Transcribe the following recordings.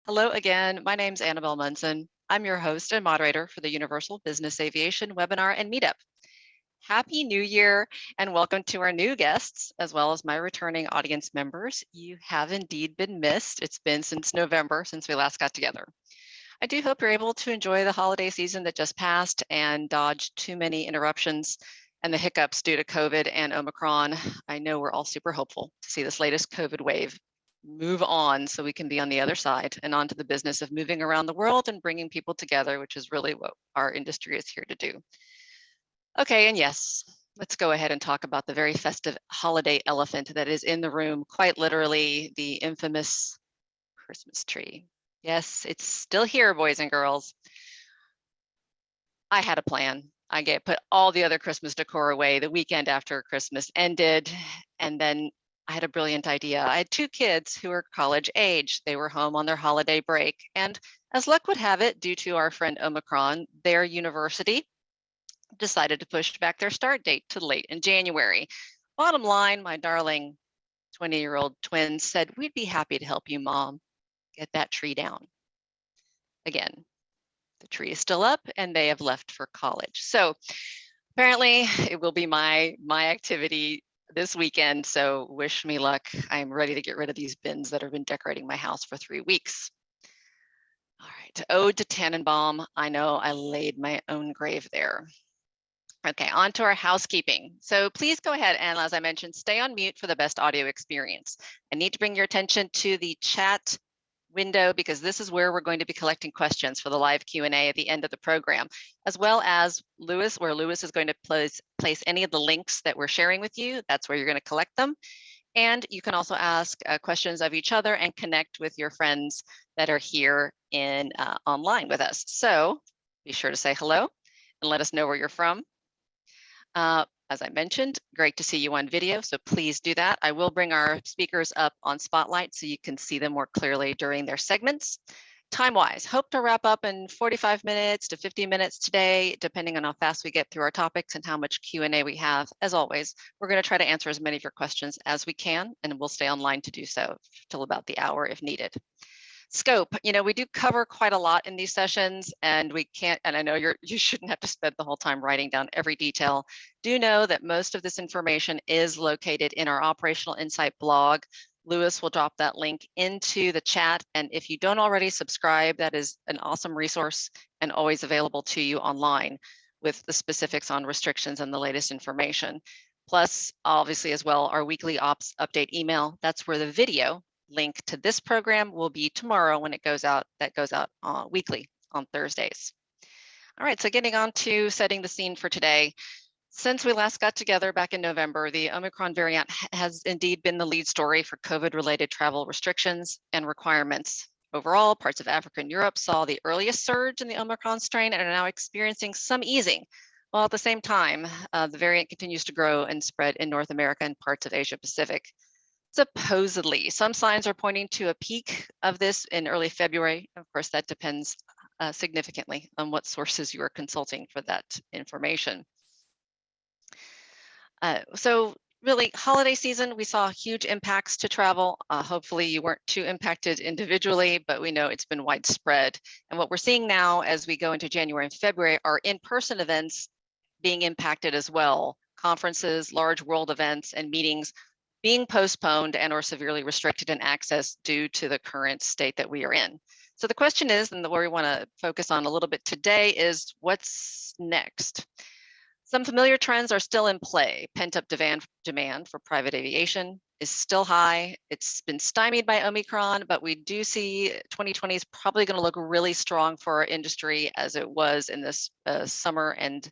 Hello again. My name's Annabelle Munson. I'm your host and moderator for the Universal Business Aviation webinar and meetup. Happy New Year and welcome to our new guests, as well as my returning audience members. You have indeed been missed. It's been since November since we last got together. I do hope you're able to enjoy the holiday season that just passed and dodge too many interruptions and the hiccups due to COVID and Omicron. I know we're all super hopeful to see this latest COVID wave move on so we can be on the other side and on to the business of moving around the world and bringing people together, which is really what our industry is here to do. Okay, and yes, let's go ahead and talk about the very festive holiday elephant that is in the room, quite literally the infamous Christmas tree. Yes, it's still here, boys and girls. I had a plan. I put all the other Christmas decor away the weekend after Christmas ended, and then I had a brilliant idea. I had two kids who were college age. They were home on their holiday break, and as luck would have it, due to our friend Omicron, their university decided to push back their start date to late in January. Bottom line, my darling 20-year-old twins said, "We'd be happy to help you, Mom, get that tree down." Again, the tree is still up and they have left for college. So apparently it will be my activity this weekend. So wish me luck. I'm ready to get rid of these bins that have been decorating my house for 3 weeks. All right, ode to Tannenbaum. I know I laid my own grave there. Okay, on to our housekeeping. So please go ahead and, as I mentioned, stay on mute for the best audio experience. I need to bring your attention to the chat window because this is where we're going to be collecting questions for the live Q&A at the end of the program, as well as Lewis, where Lewis is going to place any of the links that we're sharing with you. That's where you're going to collect them. And you can also ask questions of each other and connect with your friends that are here in online with us. So be sure to say hello and let us know where you're from. As I mentioned, great to see you on video, so please do that. I will bring our speakers up on Spotlight so you can see them more clearly during their segments. Time-wise, hope to wrap up in 45 minutes to 50 minutes today, depending on how fast we get through our topics and how much Q&A we have. As always, we're going to try to answer as many of your questions as we can, and we'll stay online to do so till about the hour if needed. Scope, we do cover quite a lot in these sessions, and we can't, and I know you shouldn't have to spend the whole time writing down every detail. Do know that most of this information is located in our Operational Insight blog. Lewis will drop that link into the chat, and if you don't already subscribe, that is an awesome resource and always available to you online with the specifics on restrictions and the latest information. Plus, obviously as well, our weekly ops update email, that's where the video link to this program will be tomorrow when it goes out. That goes out weekly on Thursdays. All right, so getting on to setting the scene for today. Since we last got together back in November, the Omicron variant has indeed been the lead story for COVID-related travel restrictions and requirements. Overall, parts of Africa and Europe saw the earliest surge in the Omicron strain and are now experiencing some easing, while at the same time, the variant continues to grow and spread in North America and parts of Asia Pacific. Supposedly, some signs are pointing to a peak of this in early February. Of course, that depends significantly on what sources you are consulting for that information. So really, holiday season, we saw huge impacts to travel. Hopefully you weren't too impacted individually, but we know it's been widespread. And what we're seeing now as we go into January and February are in-person events being impacted as well. Conferences, large world events, and meetings being postponed and or severely restricted in access due to the current state that we are in. So the question is, and where we want to focus on a little bit today, is what's next? Some familiar trends are still in play. Pent-up demand for private aviation is still high. It's been stymied by Omicron, but we do see 2020 is probably going to look really strong for our industry as it was in this summer and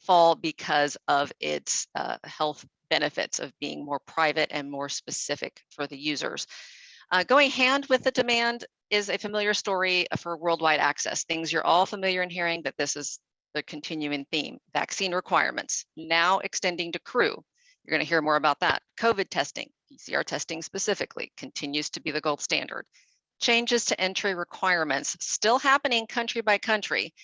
fall because of its health benefits of being more private and more specific for the users. Going hand with the demand is a familiar story for worldwide access. Things you're all familiar in hearing that this is the continuing theme. Vaccine requirements now extending to crew. You're going to hear more about that. COVID testing, PCR testing specifically, continues to be the gold standard. Changes to entry requirements still happening country by country.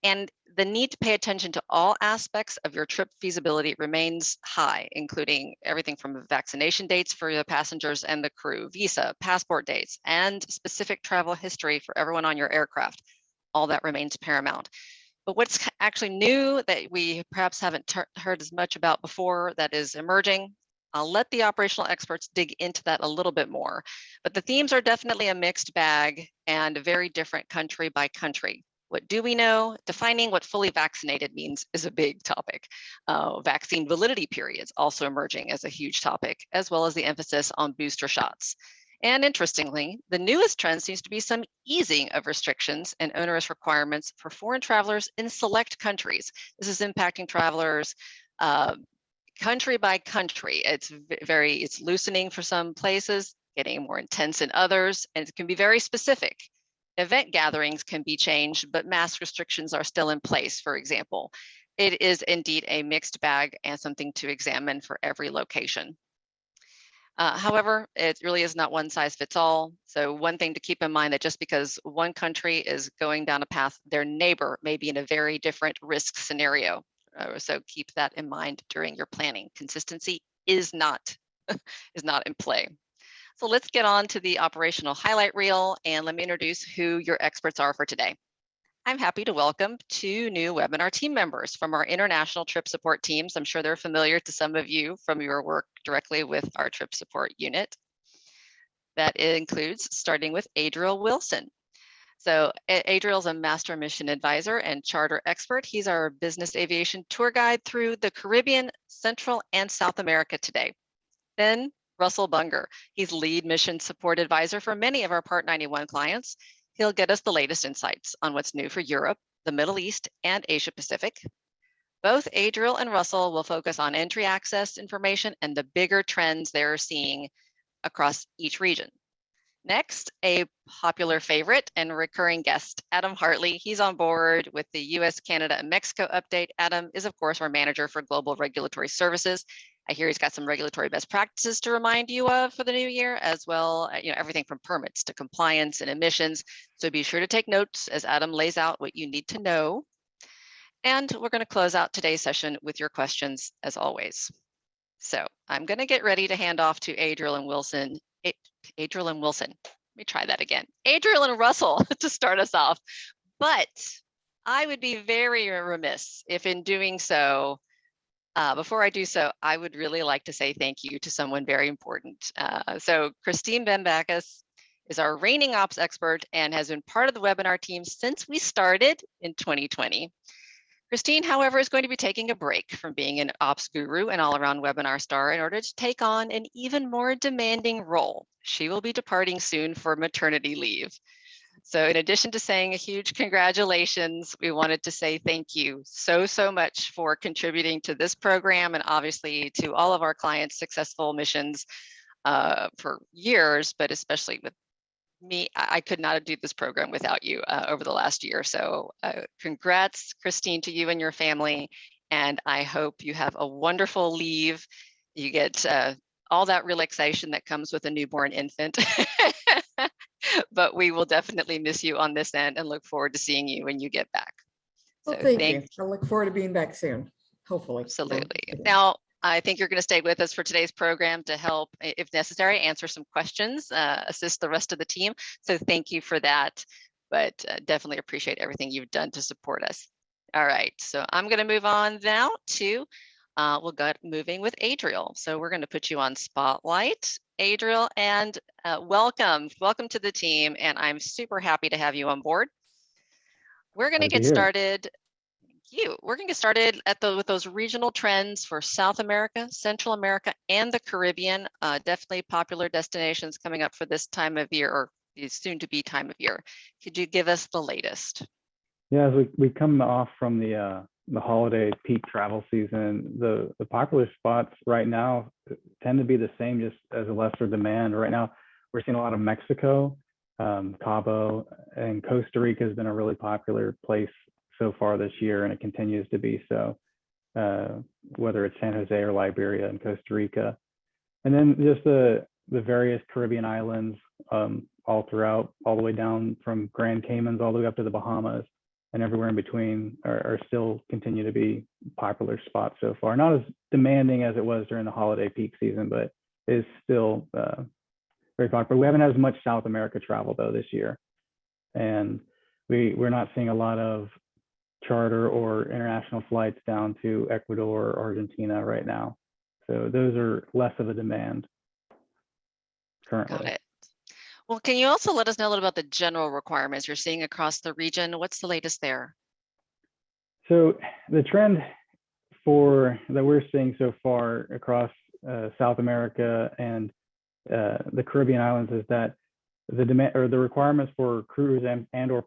And the need to pay attention to all aspects of your trip feasibility remains high, including everything from vaccination dates for the passengers and the crew, visa, passport dates, and specific travel history for everyone on your aircraft. All that remains paramount. But what's actually new that we perhaps haven't heard as much about before that is emerging, I'll let the operational experts dig into that a little bit more. But the themes are definitely a mixed bag and very different country by country. What do we know? Defining what fully vaccinated means is a big topic. Vaccine validity periods also emerging as a huge topic, as well as the emphasis on booster shots. And interestingly, the newest trend seems to be some easing of restrictions and onerous requirements for foreign travelers in select countries. This is impacting travelers country by country. It's loosening for some places, getting more intense in others, and it can be very specific. Event gatherings can be changed, but mask restrictions are still in place, for example. It is indeed a mixed bag and something to examine for every location. However, it really is not one size fits all. So one thing to keep in mind that just because one country is going down a path, their neighbor may be in a very different risk scenario. So keep that in mind during your planning. Consistency is not in play. So let's get on to the operational highlight reel, and let me introduce who your experts are for today. I'm happy to welcome two new webinar team members from our international trip support teams. I'm sure they're familiar to some of you from your work directly with our trip support unit. That includes starting with Adriel Wilson. So Adriel's a master mission advisor and charter expert. He's our business aviation tour guide through the Caribbean, Central, and South America today. Then Russell Bunger. He's lead mission support advisor for many of our Part 91 clients. He'll get us the latest insights on what's new for Europe, the Middle East, and Asia Pacific. Both Adriel and Russell will focus on entry access information and the bigger trends they're seeing across each region. Next, a popular favorite and recurring guest, Adam Hartley. He's on board with the US, Canada, and Mexico update. Adam is, of course, our manager for global regulatory services. I hear he's got some regulatory best practices to remind you of for the new year, as well, everything from permits to compliance and emissions. So be sure to take notes as Adam lays out what you need to know. And we're going to close out today's session with your questions, as always. So I'm going to get ready to hand off to Adriel and Wilson. Adriel and Wilson. Let me try that again. Adriel and Russell to start us off. But I would be very remiss if in doing so, before I do so, I would really like to say thank you to someone very important. So Christine Bembakis is our reigning ops expert and has been part of the webinar team since we started in 2020. Christine, however, is going to be taking a break from being an ops guru and all-around webinar star in order to take on an even more demanding role. She will be departing soon for maternity leave. So in addition to saying a huge congratulations, we wanted to say thank you so much for contributing to this program and obviously to all of our clients' successful missions for years, but especially with me. I could not do this program without you over the last year. So congrats, Christine, to you and your family. And I hope you have a wonderful leave. You get all that relaxation that comes with a newborn infant. But we will definitely miss you on this end and look forward to seeing you when you get back. Well, so thank you. I look forward to being back soon, hopefully. Absolutely. Now, I think you're going to stay with us for today's program to help, if necessary, answer some questions, assist the rest of the team. So thank you for that, but definitely appreciate everything you've done to support us. All right, so I'm going to move on now to, we'll get moving with Adriel. So we're going to put you on Spotlight, Adriel, and welcome to the team. And I'm super happy to have you on board. We're going to get started. We're going to get started with those regional trends for South America, Central America, and the Caribbean. Definitely popular destinations coming up for this time of year, or soon to be time of year. Could you give us the latest? Yeah, as we come off from the holiday peak travel season, the popular spots right now tend to be the same, just as a lesser demand. Right now, we're seeing a lot of Mexico, Cabo, and Costa Rica has been a really popular place so far this year, and it continues to be so, whether it's San Jose or Liberia and Costa Rica. And then just the various Caribbean islands all throughout, all the way down from Grand Caymans all the way up to the Bahamas. and everywhere in between are still continue to be popular spots so far. Not as demanding as it was during the holiday peak season, but is still very popular. We haven't had as much South America travel though this year, and we're not seeing a lot of charter or international flights down to Ecuador or Argentina right now. So those are less of a demand currently. Got it. Well, can you also let us know a little about the general requirements you're seeing across the region? What's the latest there? So the trend that we're seeing so far across South America and the Caribbean islands is that the demand or the requirements for crews or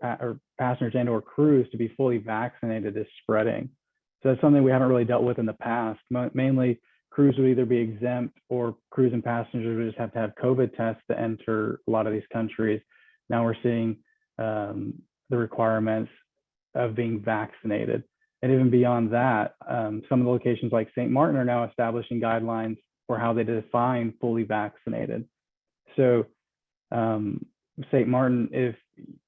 passengers and or crews to be fully vaccinated is spreading. So that's something we haven't really dealt with in the past. Mainly crews would either be exempt or crews and passengers would just have to have COVID tests to enter a lot of these countries. Now we're seeing the requirements of being vaccinated. And even beyond that, some of the locations like St. Martin are now establishing guidelines for how they define fully vaccinated. So St. Martin, if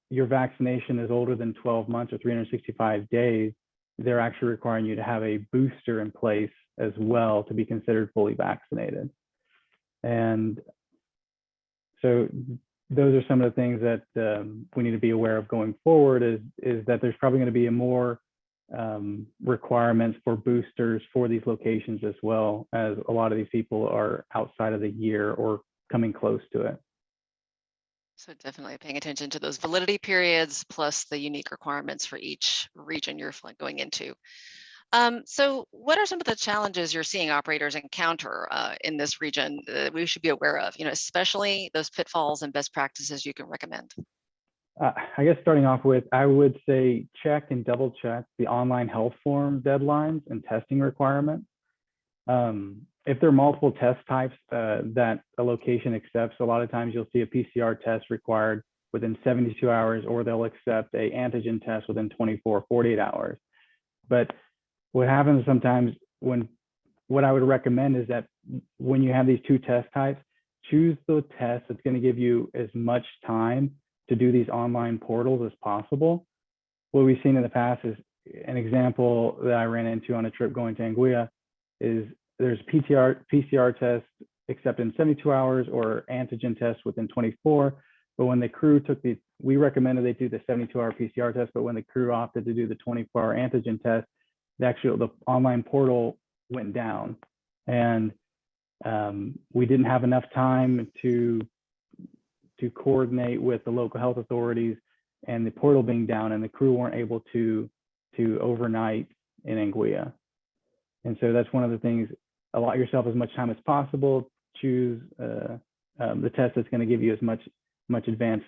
your vaccination is older than 12 months or 365 days, they're actually requiring you to have a booster in place as well to be considered fully vaccinated. And so those are some of the things that we need to be aware of going forward is that there's probably going to be a more requirements for boosters for these locations as well, as a lot of these people are outside of the year or coming close to it. So definitely paying attention to those validity periods plus the unique requirements for each region you're going into. So what are some of the challenges you're seeing operators encounter in this region that we should be aware of, especially those pitfalls and best practices you can recommend? I guess starting off with, I would say check and double check the online health form deadlines and testing requirements. If there are multiple test types that a location accepts, a lot of times you'll see a PCR test required within 72 hours, or they'll accept a antigen test within 24, 48 hours. But what happens sometimes what I would recommend is that when you have these two test types, choose the test that's going to give you as much time to do these online portals as possible. What we've seen in the past is an example that I ran into on a trip going to Anguilla is there's PCR test accepted in 72 hours or antigen test within 24. But when the crew we recommended they do the 72-hour PCR test, but when the crew opted to do the 24-hour antigen test, the online portal went down. And we didn't have enough time to coordinate with the local health authorities and the portal being down, and the crew weren't able to overnight in Anguilla. And so that's one of the things, allot yourself as much time as possible, choose the test that's going to give you as much advance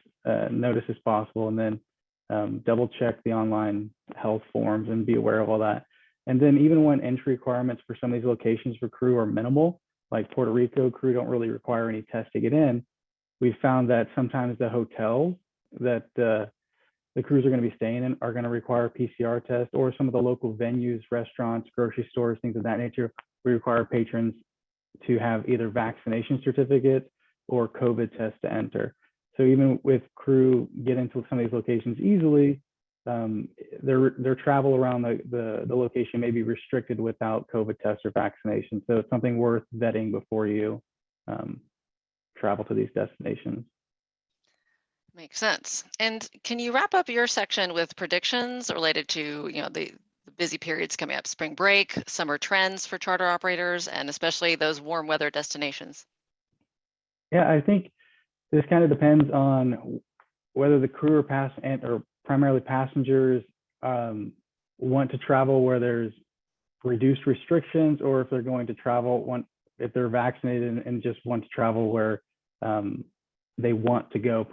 notice as possible, and then double check the online health forms and be aware of all that. And then even when entry requirements for some of these locations for crew are minimal, like Puerto Rico, crew don't really require any tests to get in, we've found that sometimes the hotels that the crews are going to be staying in are going to require a PCR test, or some of the local venues, restaurants, grocery stores, things of that nature, we require patrons to have either vaccination certificates or COVID test to enter. So even with crew get into some of these locations easily, their travel around the location may be restricted without COVID tests or vaccination. So it's something worth vetting before you travel to these destinations. Makes sense. And can you wrap up your section with predictions related to the busy periods coming up, spring break, summer trends for charter operators, and especially those warm weather destinations? Yeah, I think this kind of depends on whether the crew or primarily passengers want to travel where there's reduced restrictions, or if they're going to travel if they're vaccinated and just want to travel where they want to go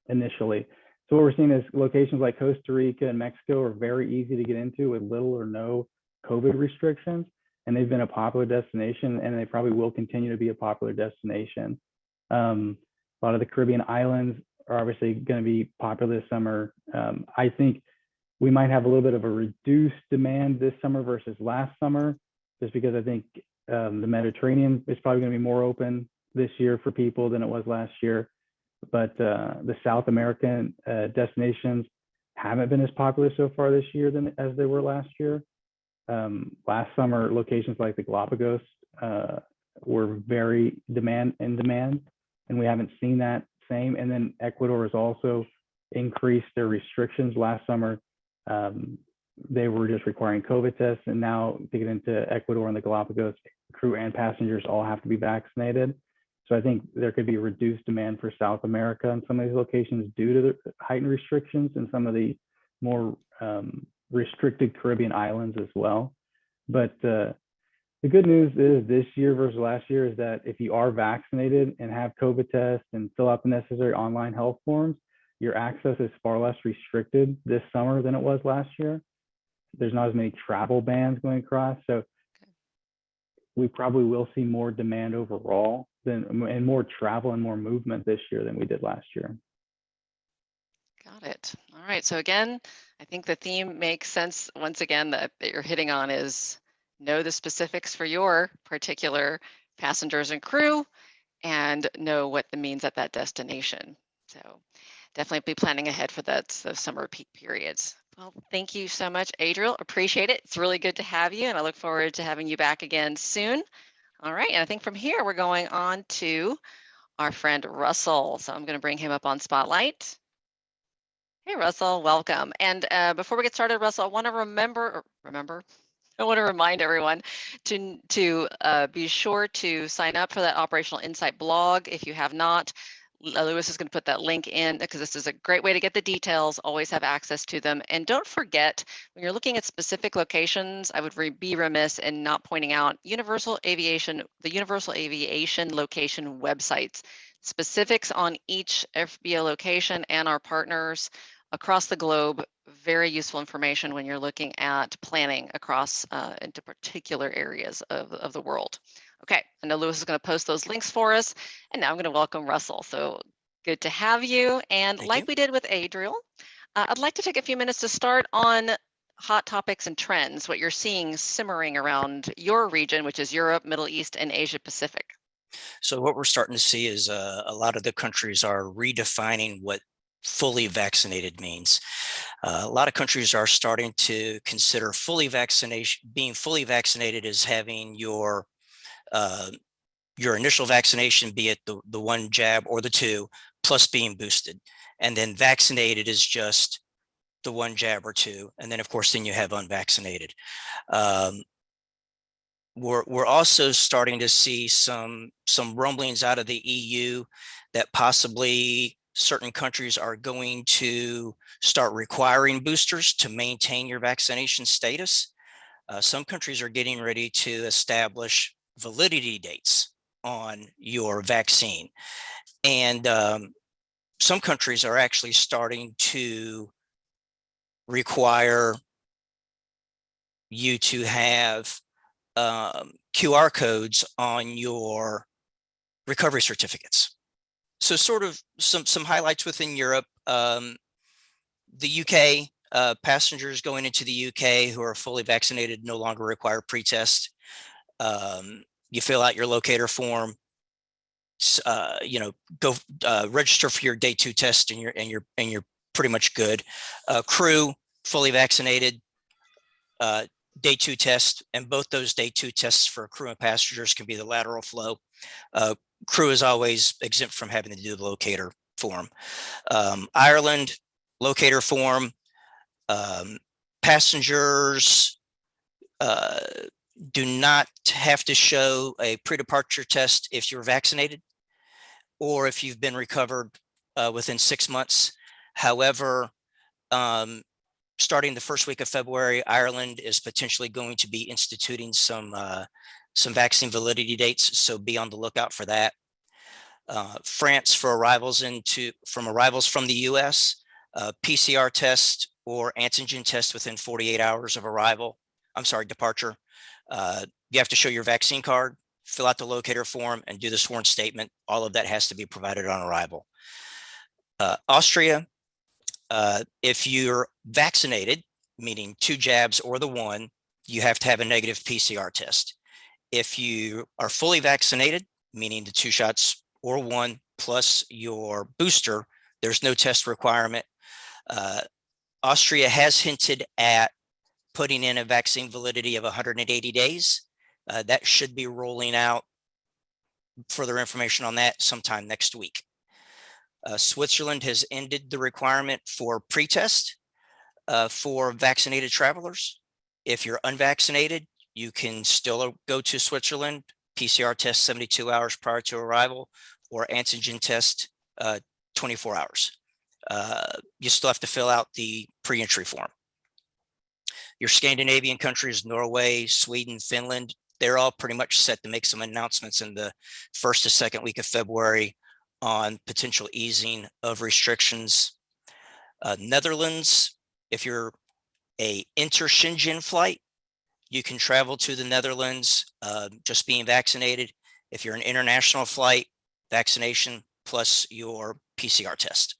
initially. So what we're seeing is locations like Costa Rica and Mexico are very easy to get into with little or no COVID restrictions, and they've been a popular destination, and they probably will continue to be a popular destination. A lot of the Caribbean islands are obviously going to be popular this summer. I think we might have a little bit of a reduced demand this summer versus last summer, just because I think the Mediterranean is probably going to be more open this year for people than it was last year. But the South American destinations haven't been as popular so far this year as they were last year. Last summer, locations like the Galapagos were very in demand, and we haven't seen that same. And then Ecuador has also increased their restrictions. Last summer, they were just requiring COVID tests, and now to get into Ecuador and the Galapagos, crew and passengers all have to be vaccinated. So I think there could be reduced demand for South America in some of these locations due to the heightened restrictions in some of the more restricted Caribbean islands as well. But the good news is this year versus last year is that if you are vaccinated and have COVID tests and fill out the necessary online health forms, your access is far less restricted this summer than it was last year. There's not as many travel bans going across. So we probably will see more demand overall and more travel and more movement this year than we did last year. Got it. All right. So again, I think the theme makes sense. Once again, that you're hitting on is know the specifics for your particular passengers and crew and know what the means at that destination. So definitely be planning ahead for those summer peak periods. Well, thank you so much, Adriel. Appreciate it. It's really good to have you, and I look forward to having you back again soon. All right. And I think from here, we're going on to our friend Russell. So I'm going to bring him up on Spotlight. Hey, Russell, welcome. And before we get started, Russell, I want to I want to remind everyone to be sure to sign up for that Operational Insight blog if you have not. Lewis is going to put that link in because this is a great way to get the details, always have access to them. And don't forget, when you're looking at specific locations, I would be remiss in not pointing out the Universal Aviation location websites. Specifics on each FBO location and our partners across the globe, very useful information when you're looking at planning across into particular areas of the world. Okay, I know Lewis is going to post those links for us, and now I'm going to welcome Russell. So good to have you. And like we did with Adriel, I'd like to take a few minutes to start on hot topics and trends, what you're seeing simmering around your region, which is Europe, Middle East, and Asia Pacific. So what we're starting to see is a lot of the countries are redefining what fully vaccinated means. A lot of countries are starting to consider being fully vaccinated as having your initial vaccination, be it the one jab or the two, plus being boosted. And then vaccinated is just the one jab or two. And then, of course, then you have unvaccinated. We're also starting to see some rumblings out of the EU that possibly certain countries are going to start requiring boosters to maintain your vaccination status. Some countries are getting ready to establish validity dates on your vaccine. And some countries are actually starting to require you to have QR codes on your recovery certificates. So sort of some highlights within Europe. The UK, passengers going into the UK who are fully vaccinated no longer require pre-test. You fill out your locator form, go register for your day 2 test, and you're pretty much good. Crew fully vaccinated, day 2 test, and both those day 2 tests for crew and passengers can be the lateral flow. Crew is always exempt from having to do the locator form. Ireland, locator form. Passengers do not have to show a pre-departure test if you're vaccinated or if you've been recovered within 6 months. However, starting the first week of February, Ireland is potentially going to be instituting some vaccine validity dates, so be on the lookout for that. France, for arrivals from the US, PCR test or antigen test within 48 hours of departure. You have to show your vaccine card, fill out the locator form, and do the sworn statement. All of that has to be provided on arrival. Austria, if you're vaccinated, meaning 2 jabs or the one, you have to have a negative PCR test. If you are fully vaccinated, meaning the 2 shots or 1 plus your booster, there's no test requirement. Austria has hinted at putting in a vaccine validity of 180 days. That should be rolling out further information on that sometime next week. Switzerland has ended the requirement for pre-test for vaccinated travelers. If you're unvaccinated, you can still go to Switzerland, PCR test 72 hours prior to arrival, or antigen test 24 hours. You still have to fill out the pre-entry form. Your Scandinavian countries, Norway, Sweden, Finland, they're all pretty much set to make some announcements in the first to second week of February on potential easing of restrictions. Netherlands, if you're a inter-Shenzhen flight, you can travel to the Netherlands just being vaccinated. If you're an international flight, vaccination plus your PCR test.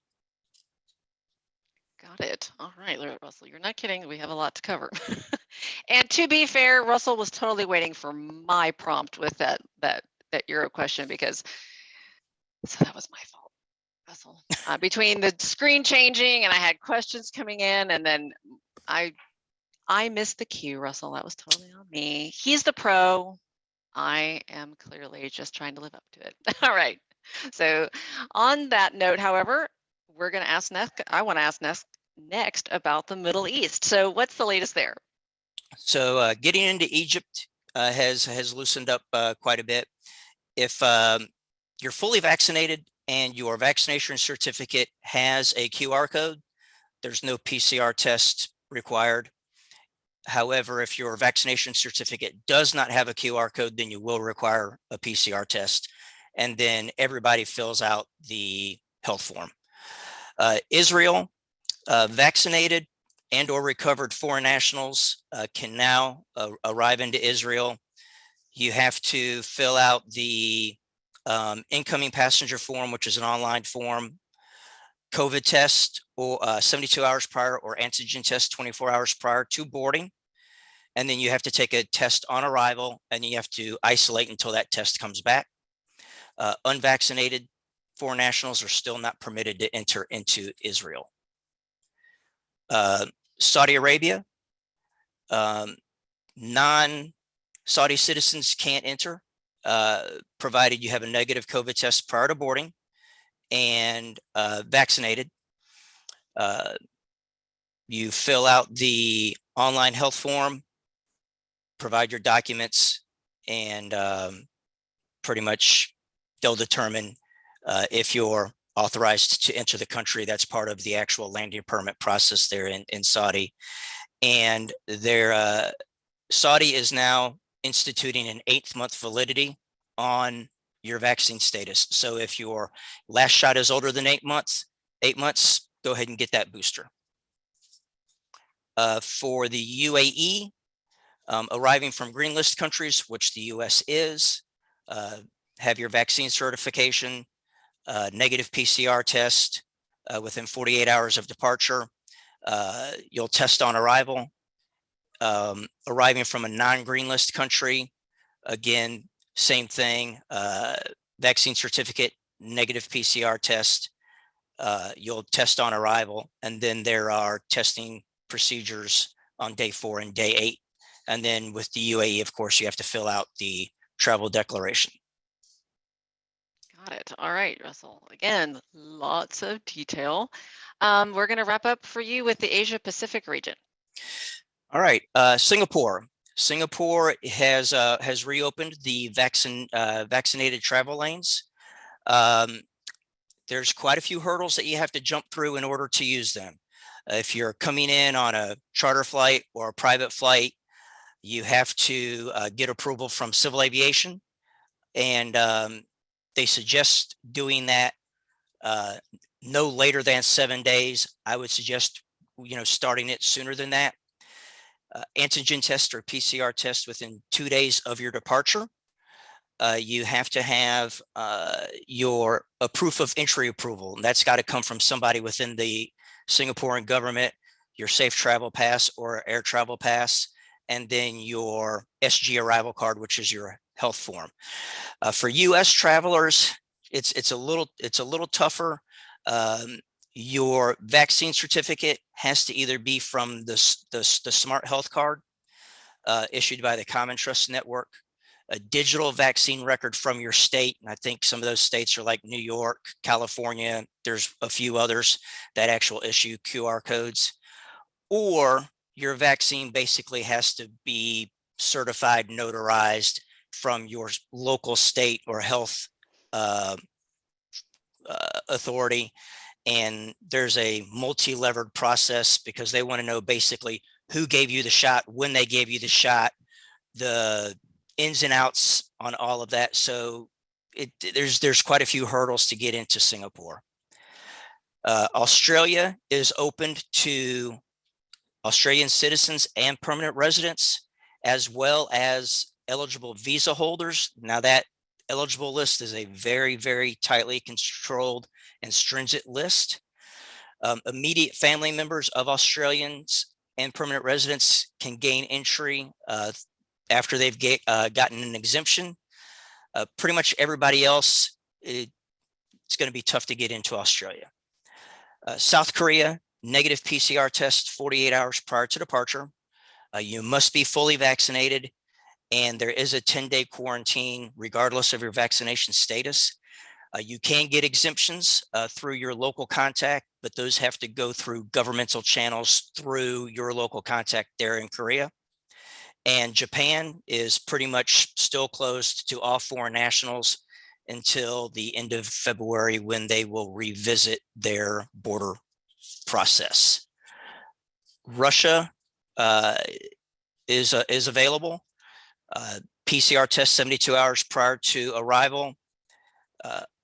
Got it. All right, Russell, you're not kidding. We have a lot to cover. And to be fair, Russell was totally waiting for my prompt with that Euro question, because so that was my fault, Russell. Between the screen changing and I had questions coming in, and then I missed the cue, Russell. That was totally on me. He's the pro. I am clearly just trying to live up to it. All right. So on that note, however, we're going to ask next. I want to ask next about the Middle East. So what's the latest there? So getting into Egypt has loosened up quite a bit. If you're fully vaccinated and your vaccination certificate has a QR code, there's no PCR test required. However, if your vaccination certificate does not have a QR code, then you will require a PCR test. And then everybody fills out the health form. Israel, vaccinated and or recovered foreign nationals can now arrive into Israel. You have to fill out the incoming passenger form, which is an online form, COVID test or 72 hours prior, or antigen test 24 hours prior to boarding. And then you have to take a test on arrival, and you have to isolate until that test comes back. Unvaccinated foreign nationals are still not permitted to enter into Israel. Saudi Arabia, non-Saudi citizens can't enter, provided you have a negative COVID test prior to boarding and vaccinated. You fill out the online health form, provide your documents, and pretty much they'll determine if you're authorized to enter the country. That's part of the actual landing permit process there in Saudi. And Saudi is now instituting an 8th month validity on your vaccine status. So if your last shot is older than 8 months, go ahead and get that booster. For the UAE, arriving from green list countries, which the US is, have your vaccine certification, negative PCR test within 48 hours of departure. You'll test on arrival. Arriving from a non-green list country, again, same thing, vaccine certificate, negative PCR test. You'll test on arrival, and then there are testing procedures on day 4 and day 8. And then with the UAE, of course, you have to fill out the travel declaration. Got it. All right, Russell. Again, lots of detail. We're going to wrap up for you with the Asia Pacific region. All right, Singapore. Singapore has reopened the vaccinated travel lanes. There's quite a few hurdles that you have to jump through in order to use them. If you're coming in on a charter flight or a private flight, you have to get approval from civil aviation, and they suggest doing that no later than 7 days. I would suggest, starting it sooner than that. Antigen test or PCR test within 2 days of your departure. You have to have a proof of entry approval, and that's got to come from somebody within the Singaporean government, your safe travel pass or air travel pass, and then your SG arrival card, which is your health form. For US travelers, it's a little tougher. Your vaccine certificate has to either be from the Smart Health Card issued by the Common Trust Network, a digital vaccine record from your state. And I think some of those states are like New York, California. There's a few others that actual issue QR codes, or your vaccine basically has to be certified, notarized from your local state or health authority. And there's a multi-levered process because they want to know basically who gave you the shot, when they gave you the shot, the ins and outs on all of that. So there's quite a few hurdles to get into Singapore. Australia is opened to Australian citizens and permanent residents, as well as eligible visa holders. Now that eligible list is a very, very tightly controlled and stringent list. Immediate family members of Australians and permanent residents can gain entry after they've gotten an exemption. Pretty much everybody else, it's going to be tough to get into Australia. South Korea, negative PCR test 48 hours prior to departure. You must be fully vaccinated, and there is a 10-day quarantine regardless of your vaccination status. You can get exemptions through your local contact, but those have to go through governmental channels through your local contact there in Korea. And Japan is pretty much still closed to all foreign nationals until the end of February, when they will revisit their border process. Russia is available. PCR test 72 hours prior to arrival.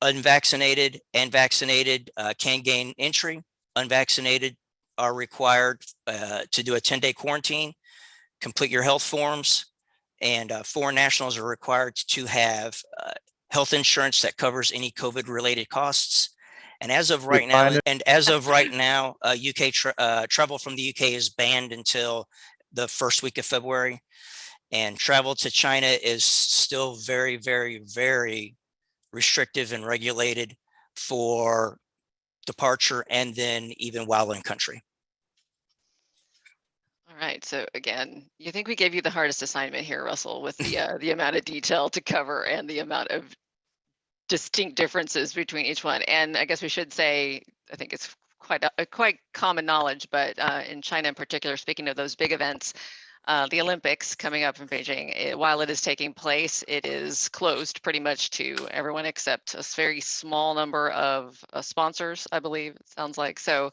Unvaccinated and vaccinated can gain entry. Unvaccinated are required to do a 10-day quarantine, complete your health forms, and foreign nationals are required to have health insurance that covers any COVID-related costs. And as of right now, UK travel from the UK is banned until the first week of February, and travel to China is still very, very, very restrictive and regulated for departure and then even while in country. All right. So again, you think we gave you the hardest assignment here, Russell, with the amount of detail to cover and the amount of distinct differences between each one. And I guess we should say, I think it's quite common knowledge, but in China in particular, speaking of those big events, the Olympics coming up in Beijing, while it is taking place, it is closed pretty much to everyone except a very small number of sponsors, I believe it sounds like. So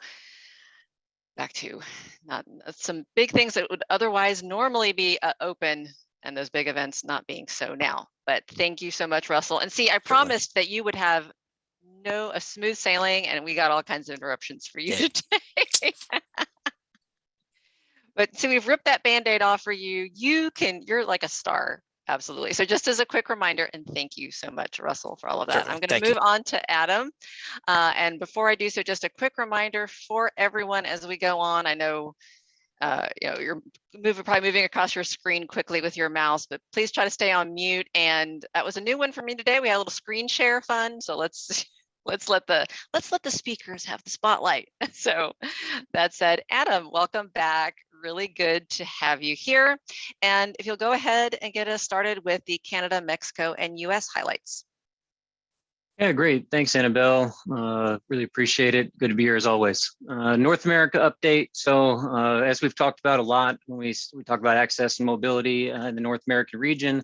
back to not some big things that would otherwise normally be open, and those big events not being so now. But thank you so much, Russell. And see, I promised that you would have a smooth sailing, and we got all kinds of interruptions for you today. But so we've ripped that Band-Aid off for you. You're like a star. Absolutely. So just as a quick reminder, and thank you so much, Russell, for all of that. Certainly. I'm going to move on to Adam. And before I do so, just a quick reminder for everyone as we go on. I know you're probably moving across your screen quickly with your mouse, but please try to stay on mute. And that was a new one for me today. We had a little screen share fun. So let's let the speakers have the spotlight. So that said, Adam, welcome back. Really good to have you here. And if you'll go ahead and get us started with the Canada, Mexico, and US highlights. Yeah, great. Thanks, Annabelle. Really appreciate it. Good to be here as always. North America update. So as we've talked about a lot, when we talk about access and mobility in the North American region,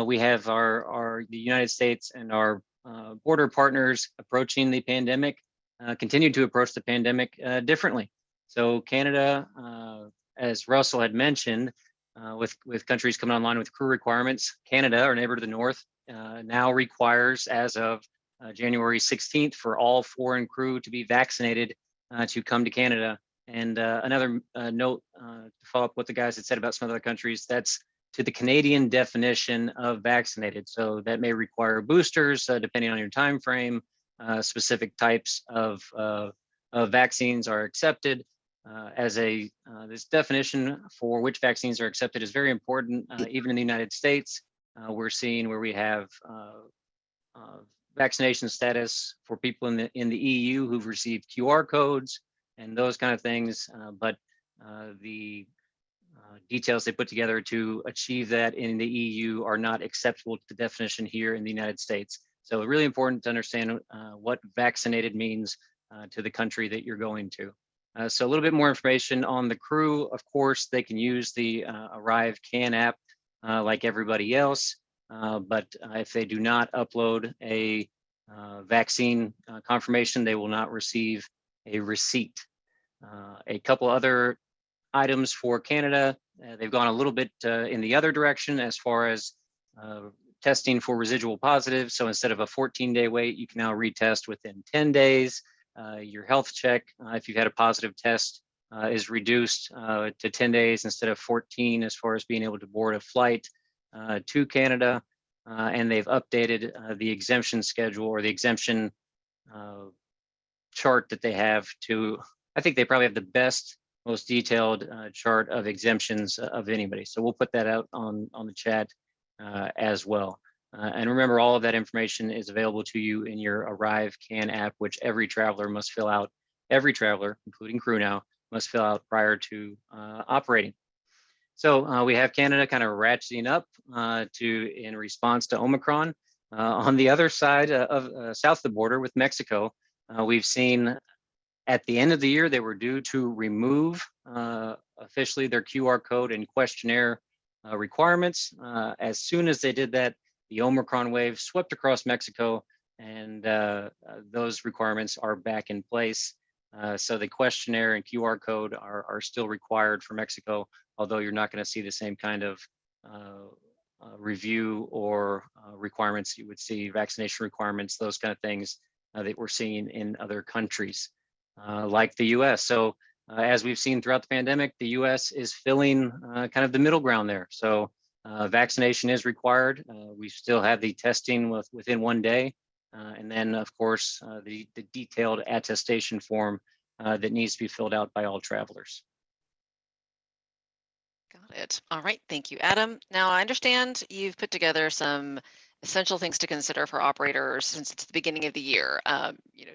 we have the United States and our border partners approaching the pandemic, continue to approach the pandemic differently. So Canada, as Russell had mentioned, with countries coming online with crew requirements, Canada, our neighbor to the north, now requires, as of January 16th, for all foreign crew to be vaccinated to come to Canada. And another note to follow up what the guys had said about some other countries, that's to the Canadian definition of vaccinated. So that may require boosters, depending on your time frame. Specific types of vaccines are accepted. This definition for which vaccines are accepted is very important. Even in the United States, we're seeing where we have vaccination status for people in the EU who've received QR codes and those kind of things, but the details they put together to achieve that in the EU are not acceptable to the definition here in the United States. So really important to understand what vaccinated means to the country that you're going to. So a little bit more information on the crew. Of course, they can use the Arrive Can app like everybody else, but if they do not upload a vaccine confirmation, they will not receive a receipt. A couple other items for Canada. They've gone a little bit in the other direction as far as testing for residual positive. So instead of a 14-day wait, you can now retest within 10 days. Your health check, if you've had a positive test, is reduced to 10 days instead of 14 as far as being able to board a flight to Canada. And they've updated the exemption schedule or the exemption chart that they have to, I think they probably have the best, most detailed chart of exemptions of anybody. So we'll put that out on the chat as well. And remember, all of that information is available to you in your Arrive Can app, which every traveler must fill out. Every traveler, including crew now, must fill out prior to operating. So we have Canada kind of ratcheting up in response to Omicron. On the other side of south of the border with Mexico, we've seen at the end of the year, they were due to remove officially their QR code and questionnaire requirements. As soon as they did that, the Omicron wave swept across Mexico, and those requirements are back in place. So the questionnaire and QR code are still required for Mexico, although you're not going to see the same kind of review or requirements you would see, vaccination requirements, those kind of things that we're seeing in other countries. Like the US. So as we've seen throughout the pandemic, the US is filling kind of the middle ground there. So vaccination is required. We still have the testing within 1 day. And then of course, the detailed attestation form that needs to be filled out by all travelers. Got it. All right. Thank you, Adam. Now I understand you've put together some essential things to consider for operators since it's the beginning of the year.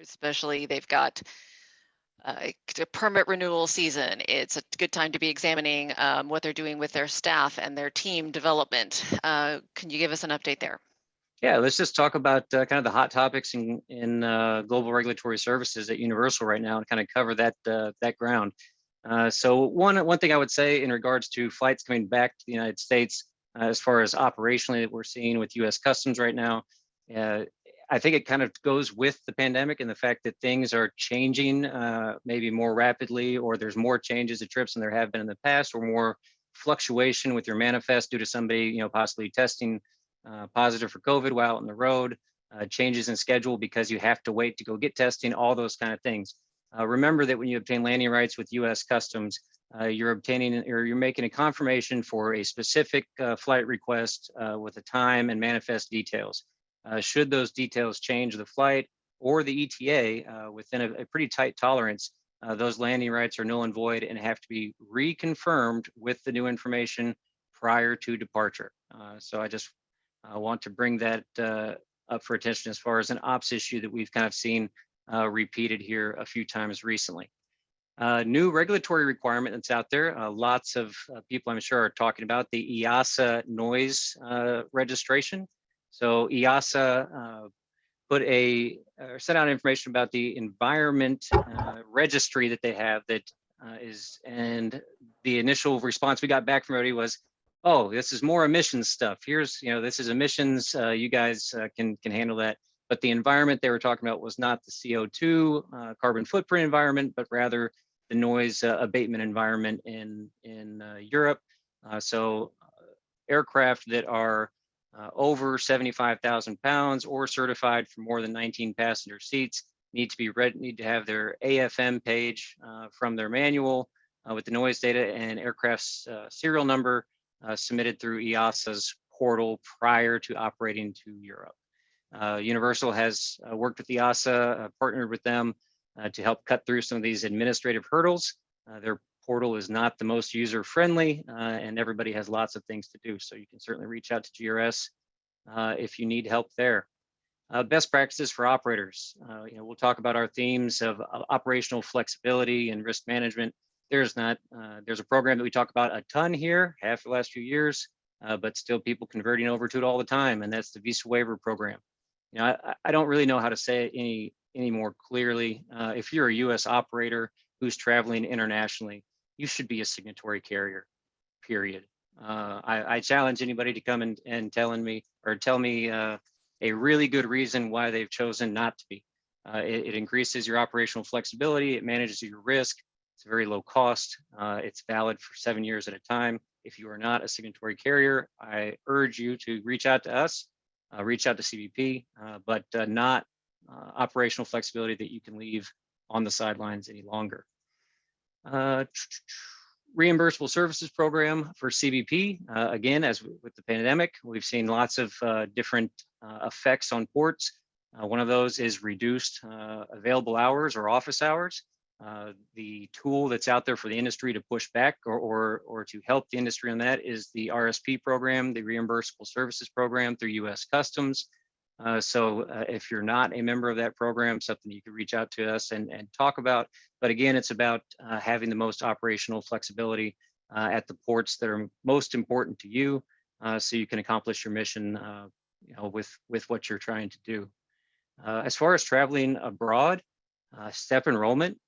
Especially they've got a permit renewal season. It's a good time to be examining what they're doing with their staff and their team development. Can you give us an update there? Yeah, let's just talk about kind of the hot topics in global regulatory services at Universal right now and kind of cover that ground. So one thing I would say in regards to flights coming back to the United States, as far as operationally that we're seeing with U.S. Customs right now, I think it kind of goes with the pandemic and the fact that things are changing maybe more rapidly, or there's more changes to trips than there have been in the past, or more fluctuation with your manifest due to somebody, possibly testing positive for COVID while on the road, changes in schedule because you have to wait to go get testing, all those kind of things. Remember that when you obtain landing rights with U.S. Customs, you're obtaining or you're making a confirmation for a specific flight request with a time and manifest details. Should those details change the flight or the ETA within a pretty tight tolerance, those landing rights are null and void and have to be reconfirmed with the new information prior to departure. So I just want to bring that up for attention as far as an ops issue that we've kind of seen repeated here a few times recently. New regulatory requirement that's out there. Lots of people I'm sure are talking about the EASA noise registration. So EASA sent out information about the environment registry that they have and the initial response we got back from everybody was, oh, this is more emissions stuff. Here's, this is emissions. You guys can handle that. But the environment they were talking about was not the CO2 carbon footprint environment, but rather the noise abatement environment in Europe. So aircraft that are over 75,000 pounds or certified for more than 19 passenger seats need to have their AFM page from their manual with the noise data and aircraft's serial number submitted through EASA's portal prior to operating to Europe. Universal has worked with EASA, partnered with them to help cut through some of these administrative hurdles. Their portal is not the most user-friendly, and everybody has lots of things to do. So you can certainly reach out to GRS if you need help there. Best practices for operators. We'll talk about our themes of operational flexibility and risk management. There's a program that we talk about a ton here, half the last few years, but still people converting over to it all the time, and that's the visa waiver program. I don't really know how to say it any more clearly. If you're a U.S. operator who's traveling internationally, you should be a signatory carrier, period. I challenge anybody to come and tell me a really good reason why they've chosen not to be. It increases your operational flexibility. It manages your risk. It's very low cost. It's valid for 7 years at a time. If you are not a signatory carrier, I urge you to reach out to us, reach out to CBP, but not operational flexibility that you can leave on the sidelines any longer. Reimbursable services program for CBP. Again, as with the pandemic, we've seen lots of different effects on ports. One of those is reduced available hours or office hours. The tool that's out there for the industry to push back or to help the industry on that is the RSP program, the Reimbursable Services Program through U.S. Customs. So if you're not a member of that program, something you can reach out to us and talk about. But again, it's about having the most operational flexibility at the ports that are most important to you, so you can accomplish your mission with what you're trying to do. As far as traveling abroad, STEP enrollment,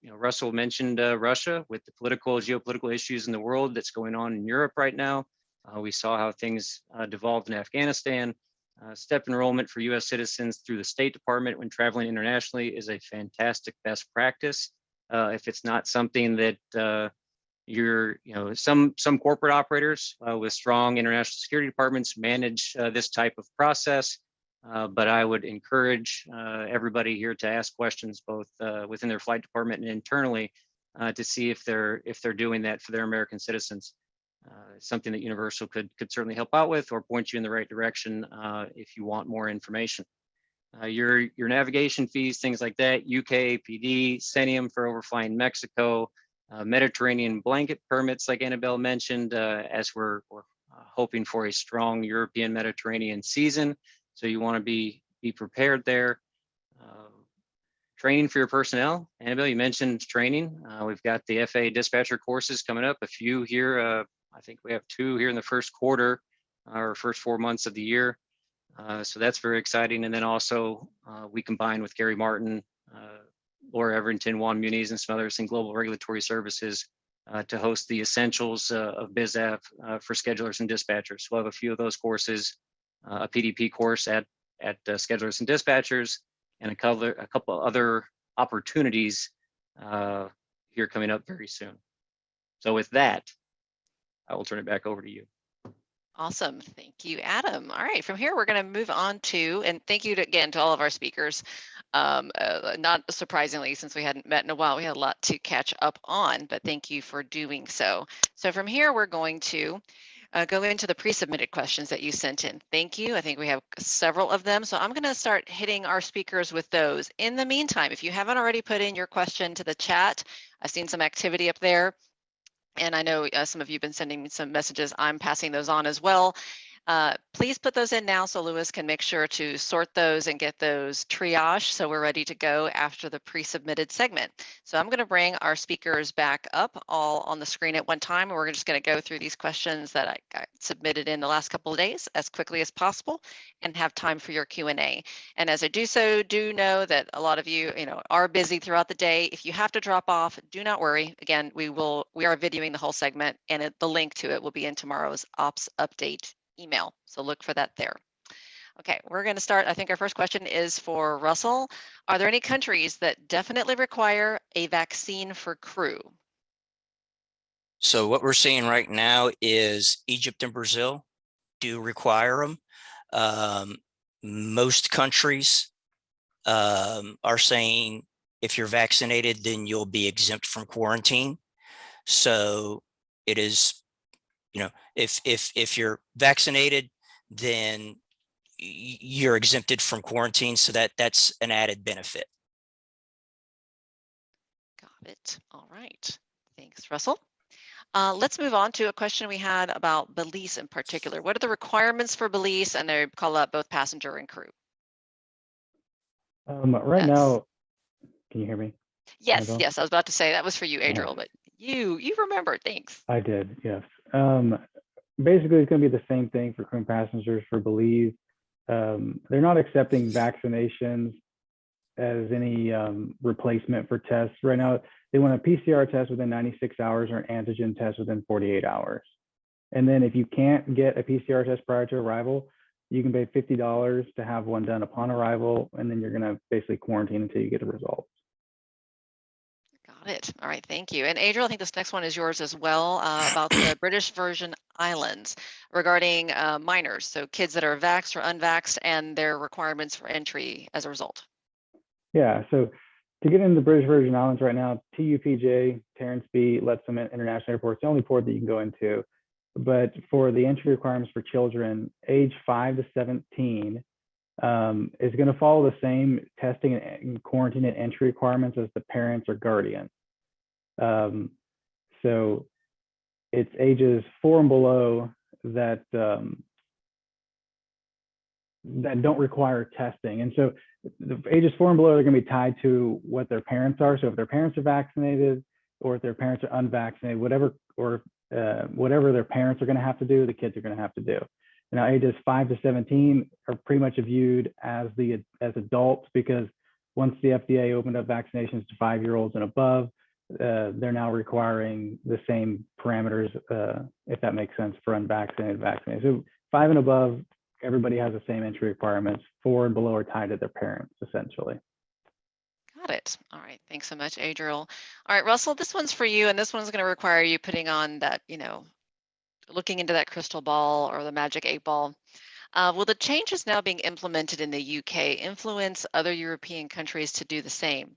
Russell mentioned Russia with the geopolitical issues in the world that's going on in Europe right now. We saw how things devolved in Afghanistan. STEP enrollment for U.S. citizens through the State Department when traveling internationally is a fantastic best practice. If it's not something that some corporate operators with strong international security departments manage this type of process. But I would encourage everybody here to ask questions both within their flight department and internally to see if they're doing that for their American citizens. Something that Universal could certainly help out with or point you in the right direction if you want more information. Your navigation fees, things like that, UK, PD, Cenium for overflying Mexico, Mediterranean blanket permits like Annabelle mentioned, as we're hoping for a strong European Mediterranean season. So you want to be prepared there. Training for your personnel. Annabelle, you mentioned training. We've got the FAA dispatcher courses coming up, a few here. I think we have 2 here in the first quarter, or first 4 months of the year. So that's very exciting. And then also we combine with Gary Martin, Laura Everington, Juan Muniz, and some others in Global Regulatory Services to host the essentials of BizAv for schedulers and dispatchers. We'll have a few of those courses, a PDP course at schedulers and dispatchers, and a couple other opportunities here coming up very soon. So with that, I will turn it back over to you. Awesome. Thank you, Adam. All right, from here, we're going to move on to, and thank you again to all of our speakers. Not surprisingly, since we hadn't met in a while, we had a lot to catch up on, but thank you for doing so. So from here, we're going to go into the pre-submitted questions that you sent in. Thank you. I think we have several of them. So I'm going to start hitting our speakers with those. In the meantime, if you haven't already put in your question to the chat, I've seen some activity up there. And I know some of you have been sending me some messages. I'm passing those on as well. Please put those in now so Lewis can make sure to sort those and get those triaged so we're ready to go after the pre-submitted segment. So I'm going to bring our speakers back up all on the screen at one time. And we're just going to go through these questions that I got submitted in the last couple of days as quickly as possible and have time for your Q&A. And as I do so, do know that a lot of you, are busy throughout the day. If you have to drop off, do not worry. Again, we are videoing the whole segment, and the link to it will be in tomorrow's ops update email. So look for that there. Okay, we're going to start. I think our first question is for Russell. Are there any countries that definitely require a vaccine for crew? So what we're seeing right now is Egypt and Brazil do require them. Most countries are saying if you're vaccinated, then you'll be exempt from quarantine. So it is, if you're vaccinated, then you're exempted from quarantine. So that's an added benefit. Got it. All right. Thanks, Russell. Let's move on to a question we had about Belize in particular. What are the requirements for Belize? And they call out both passenger and crew. Right Yes. now, can you hear me? Yes, Annabelle? yes, I was about to say that was for you, Yeah. Adriel, but you remembered. Thanks. I did, yes. Basically, it's going to be the same thing for crew and passengers for Belize. They're not accepting vaccinations as any replacement for tests. Right now, they want a PCR test within 96 hours or an antigen test within 48 hours. And then if you can't get a PCR test prior to arrival, you can pay $50 to have one done upon arrival, and then you're going to basically quarantine until you get a result. Got it. All right, thank you. And Adriel, I think this next one is yours as well, about the British Virgin Islands regarding minors, so kids that are vaxxed or unvaxxed and their requirements for entry as a result. Yeah, so to get into the British Virgin Islands right now, TUPJ, Terrence B, lets them in international airports, the only port that you can go into. But for the entry requirements for children, age 5 to 17 is going to follow the same testing and quarantine and entry requirements as the parents or guardians. So it's ages 4 and below that that don't require testing. And so the ages 4 and below are going to be tied to what their parents are. So if their parents are vaccinated or if their parents are unvaccinated, whatever their parents are going to have to do, the kids are going to have to do. Now, ages 5 to 17 are pretty much viewed as adults, because once the FDA opened up vaccinations to 5-year-olds and above, they're now requiring the same parameters, if that makes sense, for unvaccinated, vaccinated. So 5 and above, everybody has the same entry requirements. 4 and below are tied to their parents, essentially. Got it. All right. Thanks so much, Adriel. All right, Russell, this one's for you, and this one's going to require you putting on that, looking into that crystal ball or the magic 8 ball. Will the changes now being implemented in the UK influence other European countries to do the same?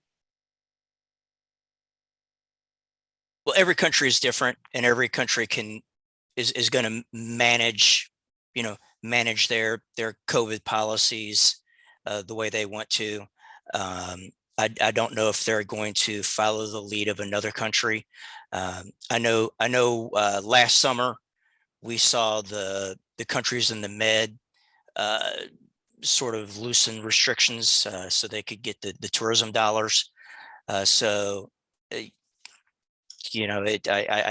Well, every country is different, and every country is going to manage their COVID policies the way they want to. I don't know if they're going to follow the lead of another country. I know. Last summer we saw the countries in the Med sort of loosen restrictions so they could get the tourism dollars. I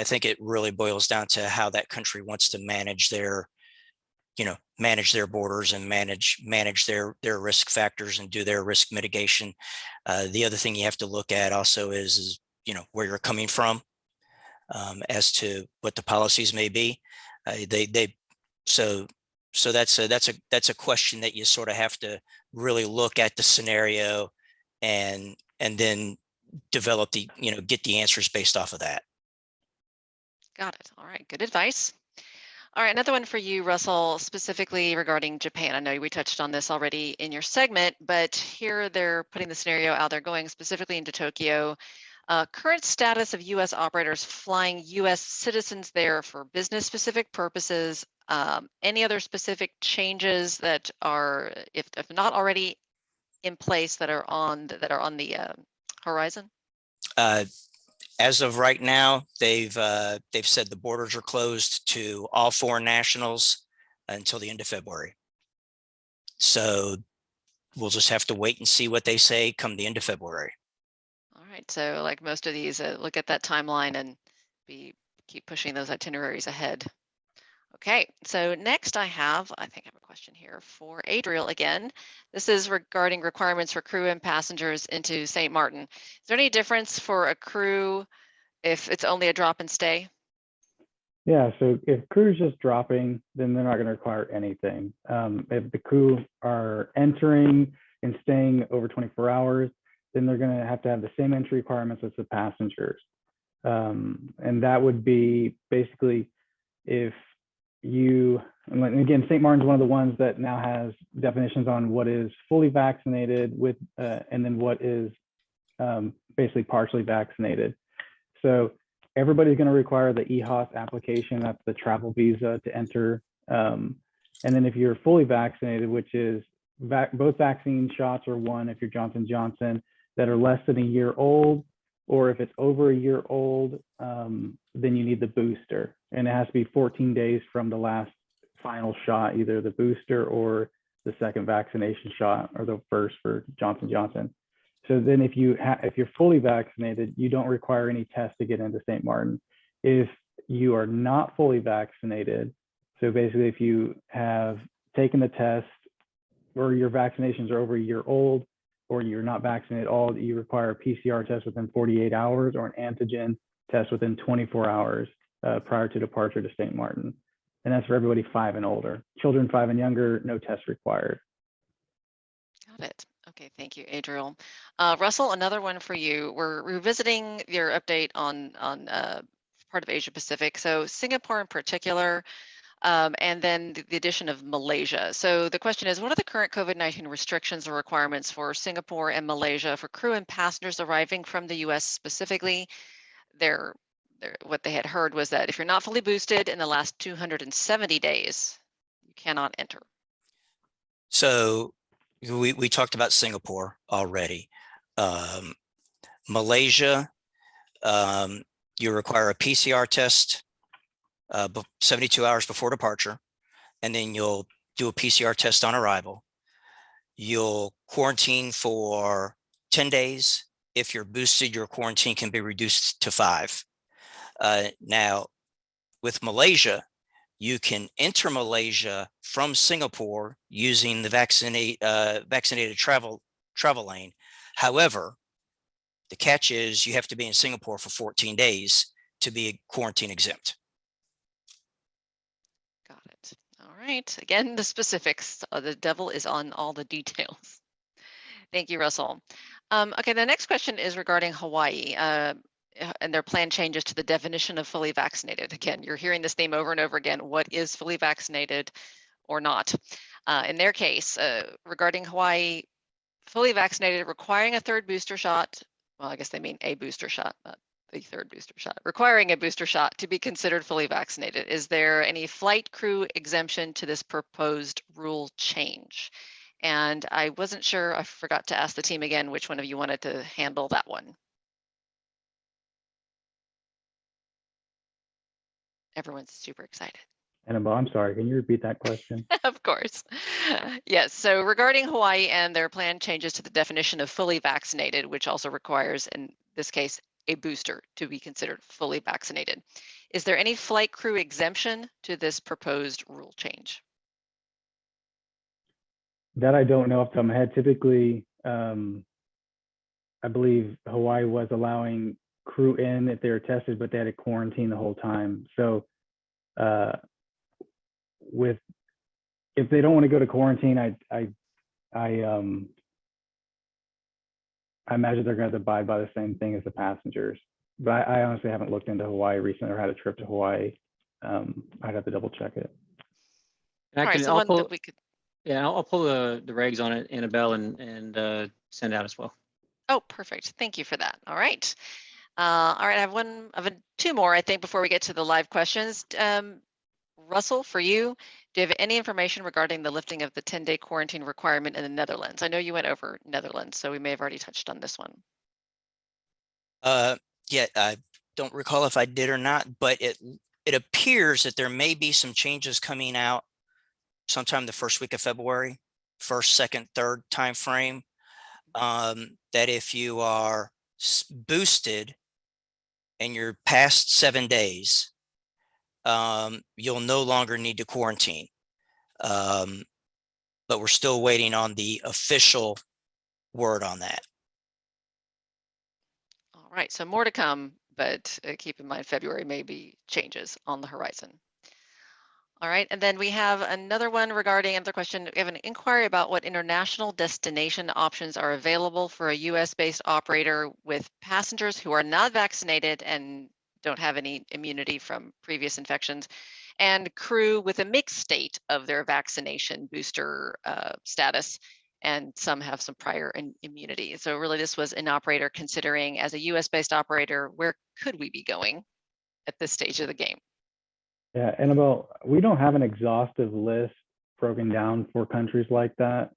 think it really boils down to how that country wants to manage their borders and manage their risk factors and do their risk mitigation. The other thing you have to look at also is where you're coming from, as to what the policies may be. So that's a question that you sort of have to really look at the scenario and then develop get the answers based off of that. Got it. All right. Good advice. All right, another one for you, Russell, specifically regarding Japan. I know we touched on this already in your segment, but here they're putting the scenario out there, going specifically into Tokyo. Current status of U.S. operators flying U.S. citizens there for business-specific purposes. Any other specific changes that are, if not already in place, that are on the horizon? As of right now, they've said the borders are closed to all foreign nationals until the end of February. So we'll just have to wait and see what they say come the end of February. All right. So like most of these, look at that timeline and keep pushing those itineraries ahead. Okay, so next I have a question here for Adriel again. This is regarding requirements for crew and passengers into St. Martin. Is there any difference for a crew if it's only a drop and stay? Yeah, so if crew's just dropping, then they're not going to require anything. If the crew are entering and staying over 24 hours, then they're going to have the same entry requirements as the passengers. And that would be basically if you, and again, St. Martin's one of the ones that now has definitions on what is fully vaccinated with, and then what is basically partially vaccinated. So everybody's going to require the EHOS application, that's the travel visa to enter. And then if you're fully vaccinated, which is both vaccine shots or one, if you're Johnson & Johnson, that are less than a year old, or if it's over a year old, then you need the booster. And it has to be 14 days from the last final shot, either the booster or the second vaccination shot or the first for Johnson & Johnson. So then if you're fully vaccinated, you don't require any tests to get into St. Martin. If you are not fully vaccinated, so basically if you have taken the test or your vaccinations are over a year old, or you're not vaccinated at all, you require a PCR test within 48 hours or an antigen test within 24 hours prior to departure to St. Martin. And that's for everybody 5 and older. Children 5 and younger, no test required. Got it. Okay, thank you, Adriel. Russell, another one for you. We're revisiting your update on part of Asia Pacific. So Singapore in particular, and then the addition of Malaysia. So the question is, what are the current COVID-19 restrictions or requirements for Singapore and Malaysia for crew and passengers arriving from the US specifically? What they had heard was that if you're not fully boosted in the last 270 days, you cannot enter. So we talked about Singapore already. Malaysia, you require a PCR test 72 hours before departure, and then you'll do a PCR test on arrival. You'll quarantine for 10 days. If you're boosted, your quarantine can be reduced to 5. Now, with Malaysia, you can enter Malaysia from Singapore using the vaccinated travel lane. However, the catch is you have to be in Singapore for 14 days to be quarantine exempt. Got it. All right. Again, the specifics. The devil is on all the details. Thank you, Russell. Okay, the next question is regarding Hawaii and their plan changes to the definition of fully vaccinated. Again, you're hearing this name over and over again. What is fully vaccinated or not? In their case, regarding Hawaii, fully vaccinated requiring a third booster shot. Well, I guess they mean a booster shot, not the third booster shot. Requiring a booster shot to be considered fully vaccinated. Is there any flight crew exemption to this proposed rule change? And I wasn't sure, I forgot to ask the team again, which one of you wanted to handle that one? Everyone's super excited. Annabelle, I'm sorry, can you repeat that question? Of course. Yes, so regarding Hawaii and their planned changes to the definition of fully vaccinated, which also requires, in this case, a booster to be considered fully vaccinated. Is there any flight crew exemption to this proposed rule change? That I don't know off the top of my head. Typically, I believe Hawaii was allowing crew in if they were tested, but they had to quarantine the whole time. So if they don't want to go to quarantine, I imagine they're going to abide by the same thing as the passengers. But I honestly haven't looked into Hawaii recently or had a trip to Hawaii. I'd have to double check it. I All right, can, so I'll one pull, that we could. yeah, I'll pull the regs on it, Annabelle, and send out as well. Oh, perfect. Thank you for that. All right. All right, I have two more, I think, before we get to the live questions. Russell, for you, do you have any information regarding the lifting of the 10-day quarantine requirement in the Netherlands? I know you went over Netherlands, so we may have already touched on this one. Yeah, I don't recall if I did or not, but it appears that there may be some changes coming out sometime the first week of February, first, second, third time frame. That if you are boosted and you're past 7 days, you'll no longer need to quarantine. But we're still waiting on the official word on that. All right, so more to come, but keep in mind February may be changes on the horizon. All right, and then we have another one regarding another question. We have an inquiry about what international destination options are available for a US-based operator with passengers who are not vaccinated and don't have any immunity from previous infections, and crew with a mixed state of their vaccination booster status, and some have some prior immunity. So really this was an operator considering, as a US-based operator, where could we be going at this stage of the game? Yeah, Annabelle, we don't have an exhaustive list broken down for countries like that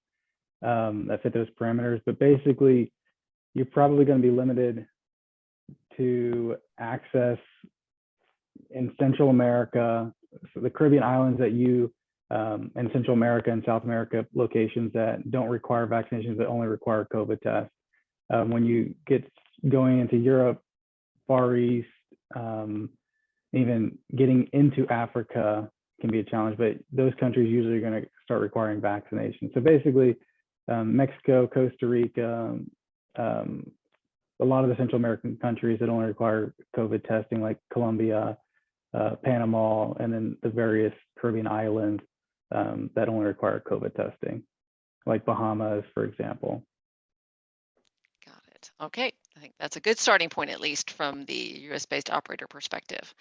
that fit those parameters, but basically you're probably going to be limited to access in Central America, so the Caribbean islands that you and Central America and South America locations that don't require vaccinations, that only require COVID tests. When you get going into Europe, Far East, even getting into Africa can be a challenge, but those countries usually are going to start requiring vaccination. So basically, Mexico, Costa Rica, a lot of the Central American countries that only require COVID testing, like Colombia, Panama, and then the various Caribbean islands that only require COVID testing, like Bahamas, for example. Got it. Okay, I think that's a good starting point, at least from the US-based operator perspective.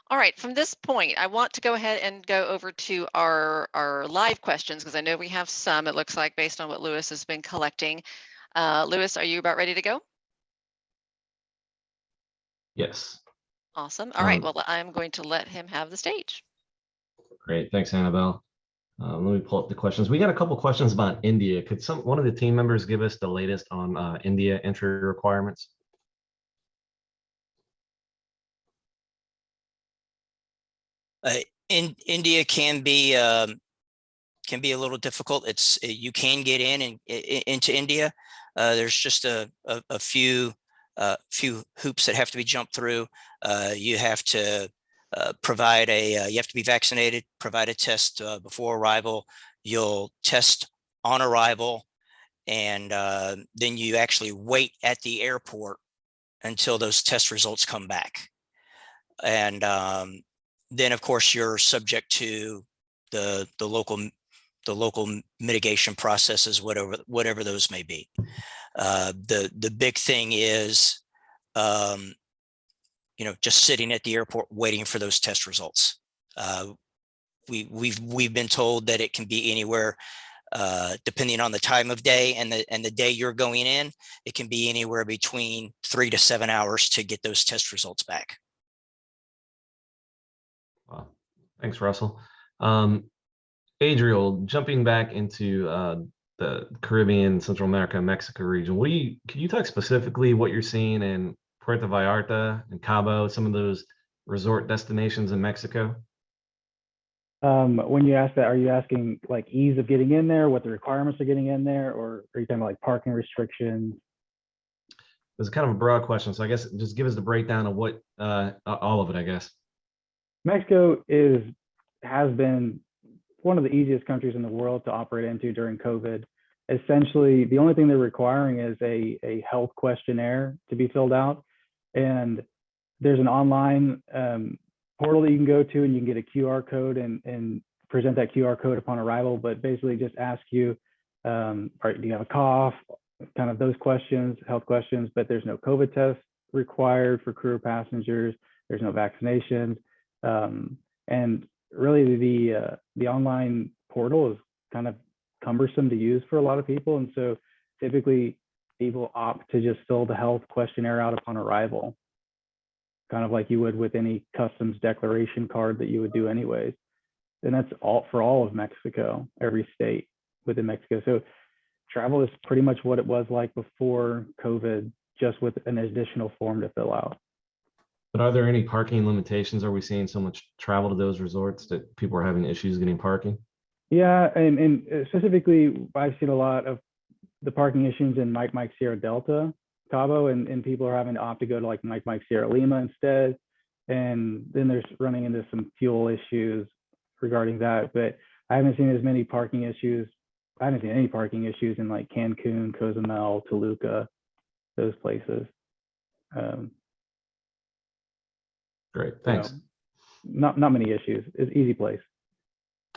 All right, from this point, I want to go ahead and go over to our live questions, because I know we have some, it looks like, based on what Lewis has been collecting. Lewis, are you about ready to go? Yes. Awesome. All right, well, I'm going to let him have the stage. Great. Thanks, Annabelle. Let me pull up the questions. We got a couple questions about India. Could one of the team members give us the latest on India entry requirements? In India can be a little difficult. You can get into India. There's just a few hoops that have to be jumped through. You have to provide you have to be vaccinated, provide a test before arrival. You'll test on arrival, and then you actually wait at the airport until those test results come back. And then, of course, you're subject to the local mitigation processes, whatever those may be. The big thing is, just sitting at the airport waiting for those test results. We've been told that it can be anywhere, depending on the time of day and the day you're going in. It can be anywhere between 3 to 7 hours to get those test results back. Wow. Thanks, Russell. Adriel, jumping back into the Caribbean, Central America, Mexico region, can you talk specifically what you're seeing in Puerto Vallarta and Cabo, some of those resort destinations in Mexico? When you ask that, are you asking like ease of getting in there, what the requirements are getting in there, or are you talking about like parking restrictions? It's kind of a broad question, so I guess just give us the breakdown of what all of it, I guess. Mexico has been one of the easiest countries in the world to operate into during COVID. Essentially, the only thing they're requiring is a health questionnaire to be filled out. And there's an online portal that you can go to, and you can get a QR code and present that QR code upon arrival, but basically just ask you, do you have a cough? Kind of those questions, health questions, but there's no COVID test required for crew passengers. There's no vaccinations. And really the online portal is kind of cumbersome to use for a lot of people. And so typically people opt to just fill the health questionnaire out upon arrival, kind of like you would with any customs declaration card that you would do anyways. And that's all for all of Mexico, every state within Mexico. So travel is pretty much what it was like before COVID, just with an additional form to fill out. But are there any parking limitations? Are we seeing so much travel to those resorts that people are having issues getting parking? Yeah, and specifically, I've seen a lot of the parking issues in Mike Sierra Delta, Cabo, and people are having to opt to go to like Mike Sierra Lima instead. And then there's running into some fuel issues regarding that. But I haven't seen as many parking issues. I haven't seen any parking issues in like Cancun, Cozumel, Toluca, those places. Great, thanks. So not many issues. It's an easy place.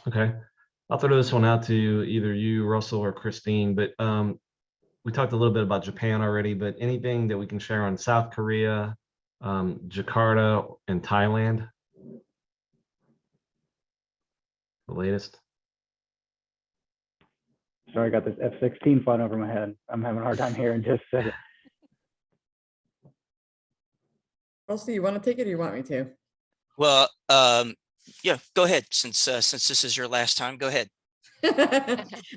Okay, I'll throw this one out to either you, Russell, or Christine, but we talked a little bit about Japan already, but anything that we can share on South Korea, Jakarta, and Thailand? The latest? Sorry, I got this F-16 flying over my head. I'm having a hard time hearing just a second. Russell, you want to take it or you want me to? Well, yeah, go ahead. Since this is your last time, go ahead.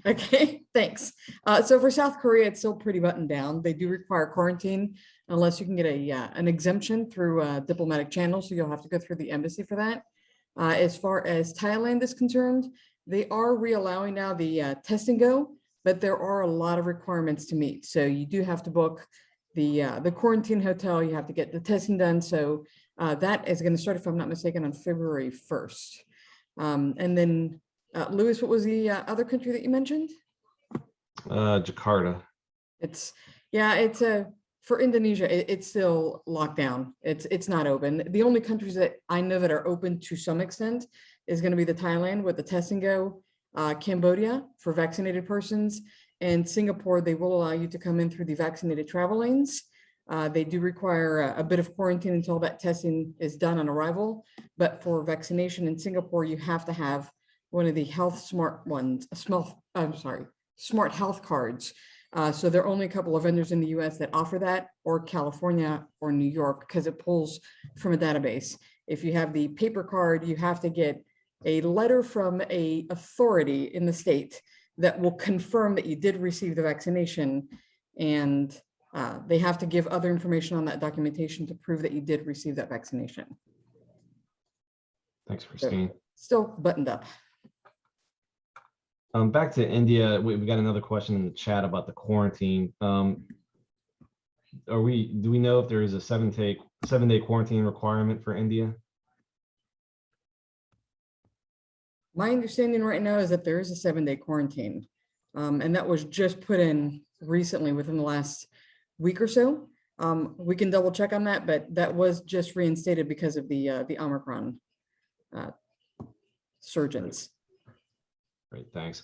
Okay, thanks. So for South Korea, it's still pretty buttoned down. They do require quarantine unless you can get an exemption through diplomatic channels. So you'll have to go through the embassy for that. As far as Thailand is concerned, They are re-allowing now the test and go, but there are a lot of requirements to meet. So you do have to book the quarantine hotel. You have to get the testing done. So that is going to start, if I'm not mistaken, on February 1st. And then, Louis, what was the other country that you mentioned? Jakarta. It's for Indonesia, it's still locked down. It's not open. The only countries that I know that are open to some extent is going to be the Thailand with the test and go, Cambodia for vaccinated persons, and Singapore. They will allow you to come in through the vaccinated travel lanes. They do require a bit of quarantine until that testing is done on arrival. But for vaccination in Singapore, you have to have one of the health smart ones, smart health cards. So there are only a couple of vendors in the US that offer that, or California or New York, because it pulls from a database. If you have the paper card, you have to get a letter from a authority in the state that will confirm that you did receive the vaccination, and they have to give other information on that documentation to prove that you did receive that vaccination. Thanks, Christine. So, still buttoned up. Back to India, we got another question in the chat about the quarantine. Do we know if there is a 7-day quarantine requirement for India? My understanding right now is that there is a 7-day quarantine, and that was just put in recently within the last week or so. We can double check on that, but that was just reinstated because of the Omicron surgeons. Great, thanks.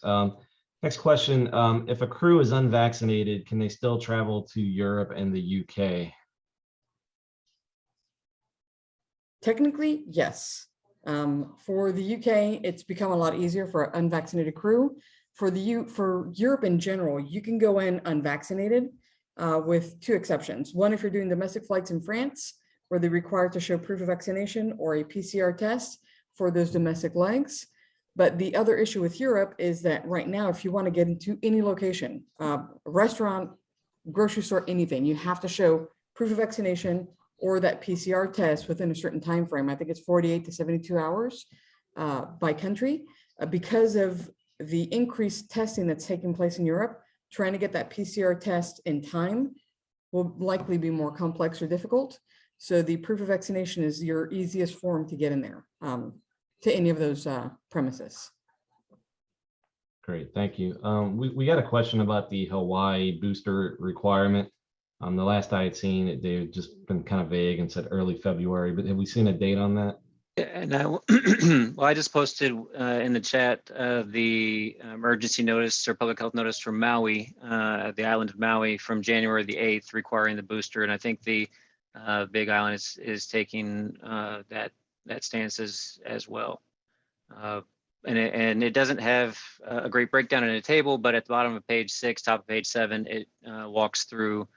Next question. If a crew is unvaccinated, can they still travel to Europe and the UK? Technically, yes. For the UK, it's become a lot easier for an unvaccinated crew. For Europe in general, you can go in unvaccinated with 2 exceptions. One, if you're doing domestic flights in France, where they're required to show proof of vaccination or a PCR test for those domestic legs. But the other issue with Europe is that right now, if you want to get into any location, restaurant, grocery store, anything, you have to show proof of vaccination or that PCR test within a certain time frame. I think it's 48 to 72 hours by country. Because of the increased testing that's taking place in Europe, trying to get that PCR test in time will likely be more complex or difficult. So the proof of vaccination is your easiest form to get in there to any of those premises. Great, thank you. We got a question about the Hawaii booster requirement. The last I had seen it, they've just been kind of vague and said early February, but have we seen a date on that? And well, I just posted in the chat the emergency notice or public health notice from Maui, the island of Maui, from January the 8th, requiring the booster. And I think the Big Island is taking that stance as well. And it doesn't have a great breakdown in a table, but at the bottom of page 6, top of page 7, it walks through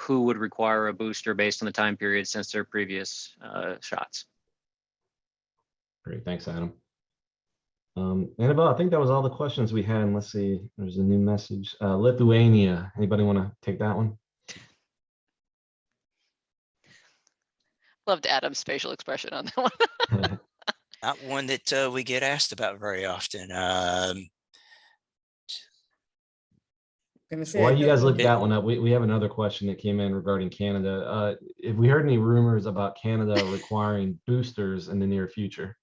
who would require a booster based on the time period since their previous shots. Great, thanks, Adam. Annabelle, I think that was all the questions we had. And let's see, there's a new message. Lithuania, anybody want to take that one? Loved Adam's facial expression on that one. Not one that we get asked about very often. While you guys look that one up, we have another question that came in regarding Canada. Have we heard any rumors about Canada requiring boosters in the near future?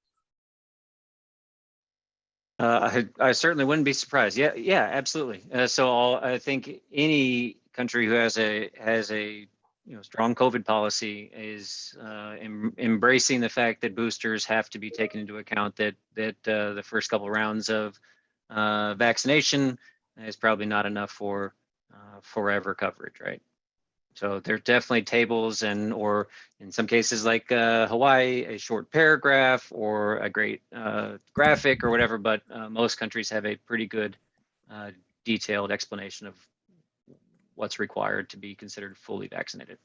I certainly wouldn't be surprised. Yeah, absolutely. So I think any country who has a strong COVID policy is embracing the fact that boosters have to be taken into account. That the first couple rounds of vaccination is probably not enough for forever coverage, right? So there's definitely tables or in some cases like Hawaii, a short paragraph or a great graphic or whatever, but most countries have a pretty good detailed explanation of what's required to be considered fully vaccinated.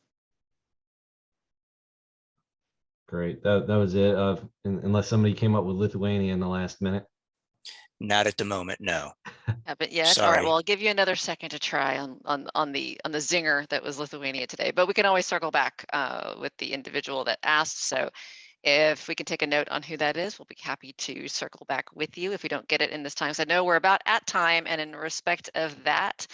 Great, that was it. Unless somebody came up with Lithuania in the last minute. Not at the moment, no. Haven't yet. All Sorry. right. Well, I'll give you another second to try on the zinger that was Lithuania today. But we can always circle back with the individual that asked. So, If we can take a note on who that is, we'll be happy to circle back with you if we don't get it in this time. So I know we're about at time, and in respect of that,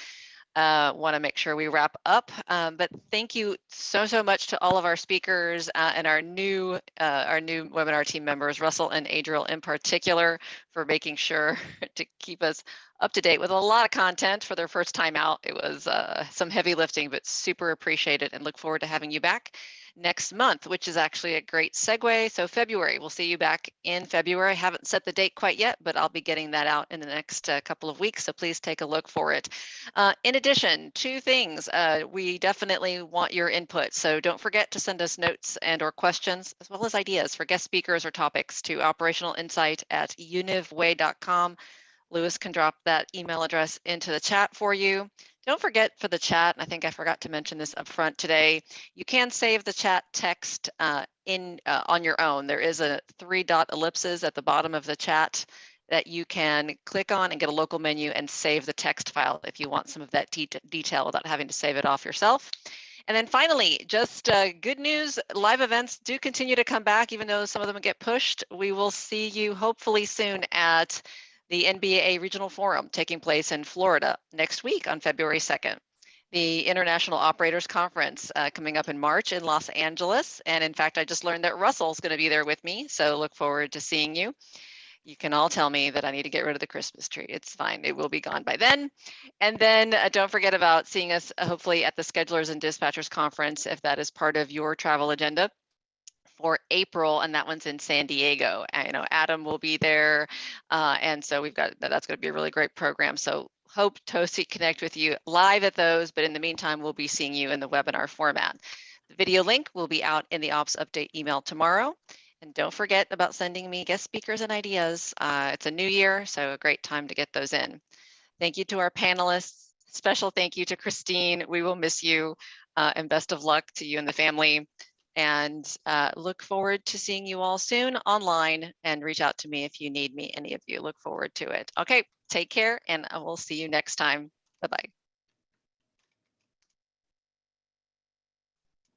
want to make sure we wrap up. But thank you so much to all of our speakers and our new webinar team members, Russell and Adriel in particular, for making sure to keep us up to date with a lot of content for their first time out. It was some heavy lifting, but super appreciated, and look forward to having you back next month, which is actually a great segue. So February, we'll see you back in February. I haven't set the date quite yet, but I'll be getting that out in the next couple of weeks. So please take a look for it. In addition, two things, we definitely want your input. So don't forget to send us notes and or questions, as well as ideas for guest speakers or topics, to operationalinsight@univway.com. Lewis can drop that email address into the chat for you. Don't forget for the chat, and I think I forgot to mention this up front today, you can save the chat text on your own. There is a 3-dot ellipses at the bottom of the chat that you can click on and get a local menu and save the text file if you want some of that detail without having to save it off yourself. And then finally, just good news, live events do continue to come back, even though some of them get pushed. We will see you hopefully soon at the NBAA Regional Forum taking place in Florida next week on February 2nd. The International Operators Conference coming up in March in Los Angeles. And in fact, I just learned that Russell's going to be there with me. So look forward to seeing you. You can all tell me that I need to get rid of the Christmas tree. It's fine. It will be gone by then. And then don't forget about seeing us hopefully at the Schedulers and Dispatchers Conference, if that is part of your travel agenda for April, and that one's in San Diego. I know Adam will be there, and so we've got that's going to be a really great program. So hope to connect with you live at those, but in the meantime, we'll be seeing you in the webinar format. The video link will be out in the Ops Update email tomorrow. And don't forget about sending me guest speakers and ideas. It's a new year, so a great time to get those in. Thank you to our panelists. Special thank you to Christine. We will miss you, and best of luck to you and the family. And look forward to seeing you all soon online, and reach out to me if you need me, any of you. Look forward to it. Okay, take care, and I will see you next time. Bye-bye.